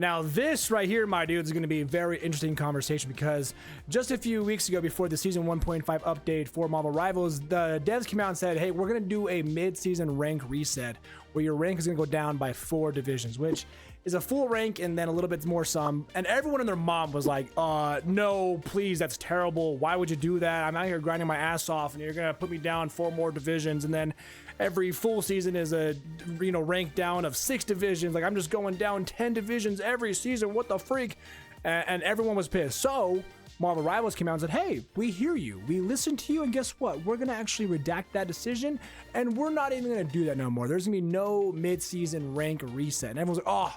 Now this right here, my dudes, is going to be a very interesting conversation because just a few weeks ago, before the season 1.5 update for Marvel Rivals, the devs came out and said, hey, we're going to do a mid-season rank reset where your rank is going to go down by 4 divisions, which is a full rank and then a little bit more some. And everyone and their mom was like, no, please, that's terrible. Why would you do that? I'm out here grinding my ass off and you're going to put me down 4 more divisions. And then every full season is a, rank down of 6 divisions. Like, I'm just going down 10 divisions every season. What the freak? And everyone was pissed. So Marvel Rivals came out and said, hey, we hear you. We listen to you. And guess what? We're going to actually redact that decision. And we're not even going to do that no more. There's going to be no mid-season rank reset. And everyone's like, oh,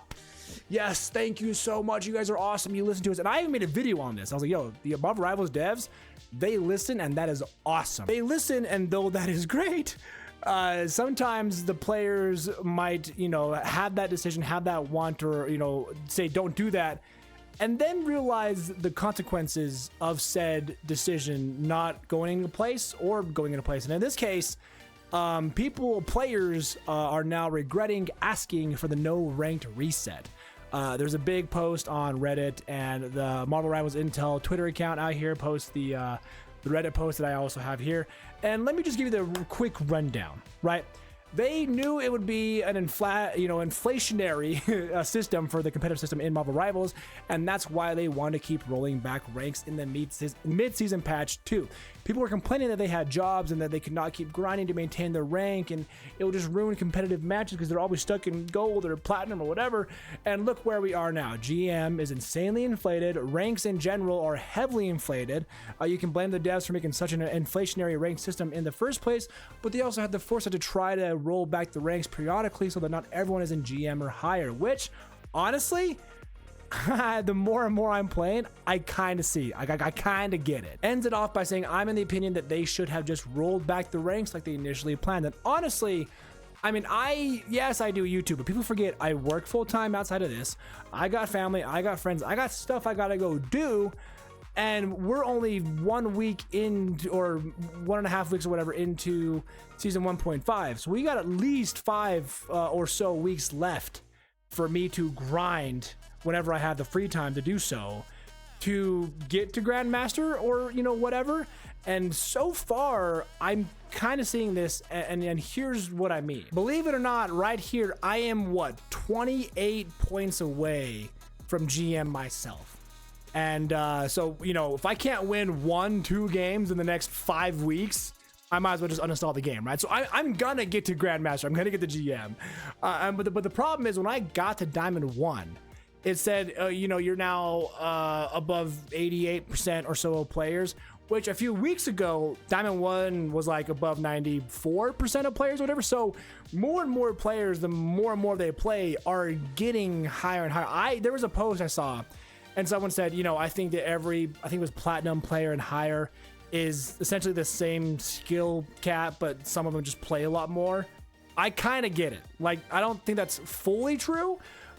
yes, thank you so much. You guys are awesome. You listen to us. And I even made a video on this. I was like, yo, the Marvel Rivals devs, they listen, and that is awesome. They listen, and though that is great, sometimes the players might, have that decision, have that want, or, say, don't do that, and then realize the consequences of said decision not going into place or going into place. And in this case, players are now regretting asking for the no ranked reset. There's a big post on Reddit, and the Marvel Rivals Intel Twitter account out here posts the Reddit post that I also have here. And let me just give you the quick rundown, right? They knew it would be an inflationary system for the competitive system in Marvel Rivals, and that's why they want to keep rolling back ranks in the mid-season patch 2. People were complaining that they had jobs and that they could not keep grinding to maintain their rank, and it would just ruin competitive matches because they're always stuck in gold or platinum or whatever. And look where we are now. GM is insanely inflated. Ranks in general are heavily inflated. You can blame the devs for making such an inflationary rank system in the first place, but they also had the foresight to try to roll back the ranks periodically so that not everyone is in GM or higher, which honestly, the more and more I'm playing, I kind of see. I kind of get it. Ends it off by saying, I'm in the opinion that they should have just rolled back the ranks like they initially planned. And honestly, I mean, yes, I do YouTube, but people forget I work full time outside of this. I got family, I got friends, I got stuff I gotta go do. And we're only 1 week in, or 1.5 weeks or whatever, into season 1.5. So we got at least 5 or so weeks left for me to grind whenever I have the free time to do so, to get to Grandmaster or, whatever. And so far, I'm kind of seeing this, and here's what I mean. Believe it or not, right here, I am, 28 points away from GM myself. And so, if I can't win 1-2 games in the next 5 weeks, I might as well just uninstall the game, right? So I'm gonna get to Grandmaster. I'm gonna get the GM. But the problem is, when I got to Diamond 1, it said, you're now above 88% or so of players, which a few weeks ago, Diamond 1 was like above 94% of players or whatever. So more and more players, the more and more they play, are getting higher and higher. There was a post I saw, and someone said, I think that I think it was platinum player and higher is essentially the same skill cap, but some of them just play a lot more. I kind of get it. Like, I don't think that's fully true,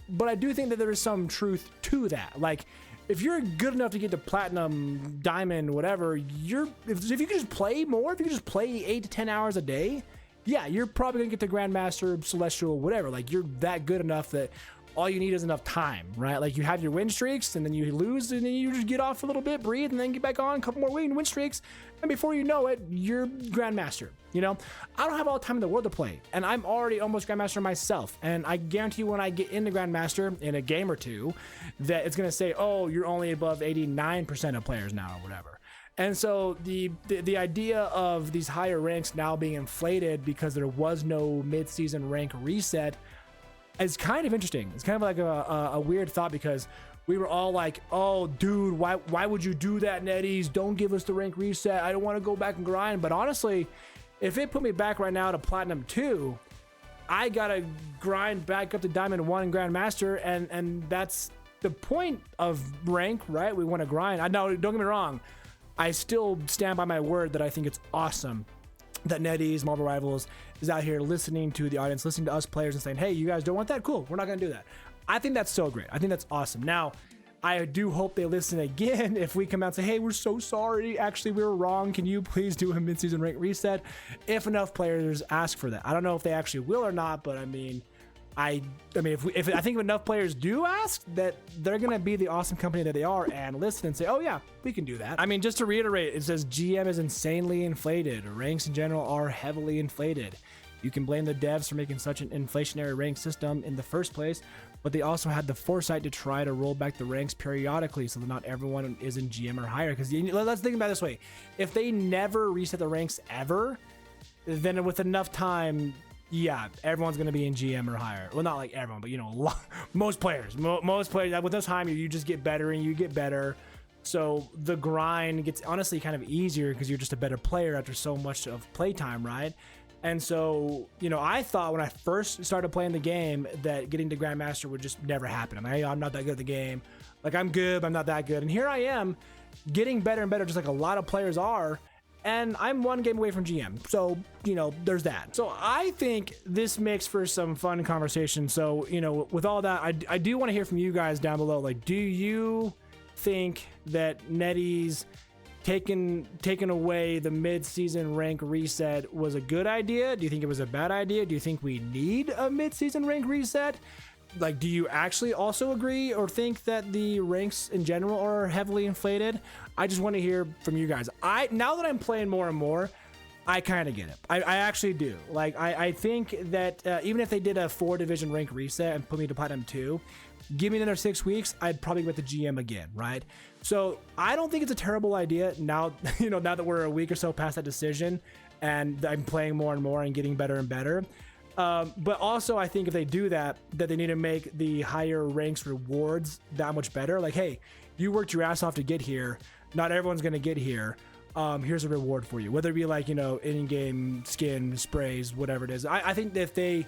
but I do think that there is some truth to that. Like, if you're good enough to get to platinum, diamond, whatever, if you can just play more, if you can just play 8 to 10 hours a day, yeah, you're probably gonna get to Grandmaster, Celestial, whatever. Like, you're that good enough that all you need is enough time, right? Like, you have your win streaks, and then you lose, and then you just get off a little bit, breathe, and then get back on, a couple more win streaks, and before you know it, you're Grandmaster. I don't have all the time in the world to play, and I'm already almost Grandmaster myself, and I guarantee you when I get into Grandmaster in a game or two, that it's gonna say, oh, you're only above 89% of players now, or whatever. And so the idea of these higher ranks now being inflated because there was no mid-season rank reset is kind of interesting. It's kind of like a weird thought, because we were all like, oh, dude, why would you do that, NetEase? Don't give us the rank reset. I don't want to go back and grind. But honestly, if it put me back right now to Platinum 2, I got to grind back up to Diamond 1 and Grandmaster, and that's the point of rank, right? We want to grind. I know, don't get me wrong. I still stand by my word that I think it's awesome that NetEase, Marvel Rivals, is out here listening to the audience, listening to us players and saying, hey, you guys don't want that? Cool, we're not going to do that. I think that's so great. I think that's awesome. Now, I do hope they listen again if we come out and say, hey, we're so sorry. Actually, we were wrong. Can you please do a mid-season rank reset? If enough players ask for that. I don't know if they actually will or not, but I mean, I mean, if I think if enough players do ask, that they're gonna be the awesome company that they are and listen and say, oh yeah, we can do that. I mean, just to reiterate, it says GM is insanely inflated. Ranks in general are heavily inflated. You can blame the devs for making such an inflationary rank system in the first place, but they also had the foresight to try to roll back the ranks periodically so that not everyone is in GM or higher. Because let's think about it this way: if they never reset the ranks ever, then with enough time, yeah, everyone's going to be in GM or higher. Well, not like everyone, but you know, most players. Most players, with this time, you just get better and you get better. So the grind gets honestly kind of easier because you're just a better player after so much of playtime, right? And so, you know, I thought when I first started playing the game that getting to Grandmaster would just never happen. I mean, hey, I'm not that good at the game. Like, I'm good, but I'm not that good. And here I am getting better and better, just like a lot of players are. And I'm one game away from GM. So, you know, there's that. So I think this makes for some fun conversation. So, you know, with all that, I do want to hear from you guys down below. Like, do you think that NetEase taking away the mid-season rank reset was a good idea? Do you think it was a bad idea? Do you think we need a mid-season rank reset? Like, do you actually also agree or think that the ranks in general are heavily inflated? I just want to hear from you guys. Now that I'm playing more and more, I kind of get it. I actually do. Like, I think that even if they did a 4-division rank reset and put me to Platinum 2, give me another 6 weeks, I'd probably go with the GM again, right? So I don't think it's a terrible idea now, you know, now that we're a week or so past that decision and I'm playing more and more and getting better and better. But also I think if they do that they need to make the higher ranks rewards that much better. Like, hey, you worked your ass off to get here. Not everyone's going to get here. Here's a reward for you. Whether it be like, you know, in-game skin, sprays, whatever it is. I think that if they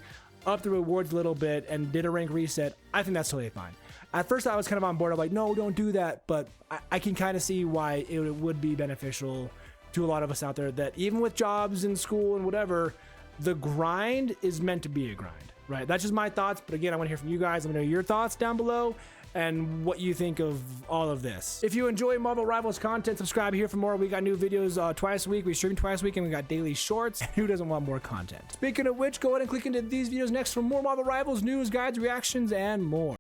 up the rewards a little bit and did a rank reset, I think that's totally fine. At first I was kind of on board. I'm like, no, don't do that. But I can kind of see why it would be beneficial to a lot of us out there that even with jobs and school and whatever, the grind is meant to be a grind, right? That's just my thoughts. But again, I want to hear from you guys. I want to know your thoughts down below and what you think of all of this. If you enjoy Marvel Rivals content, subscribe here for more. We got new videos twice a week. We stream twice a week, and we got daily shorts. Who doesn't want more content? Speaking of which, go ahead and click into these videos next for more Marvel Rivals news, guides, reactions, and more.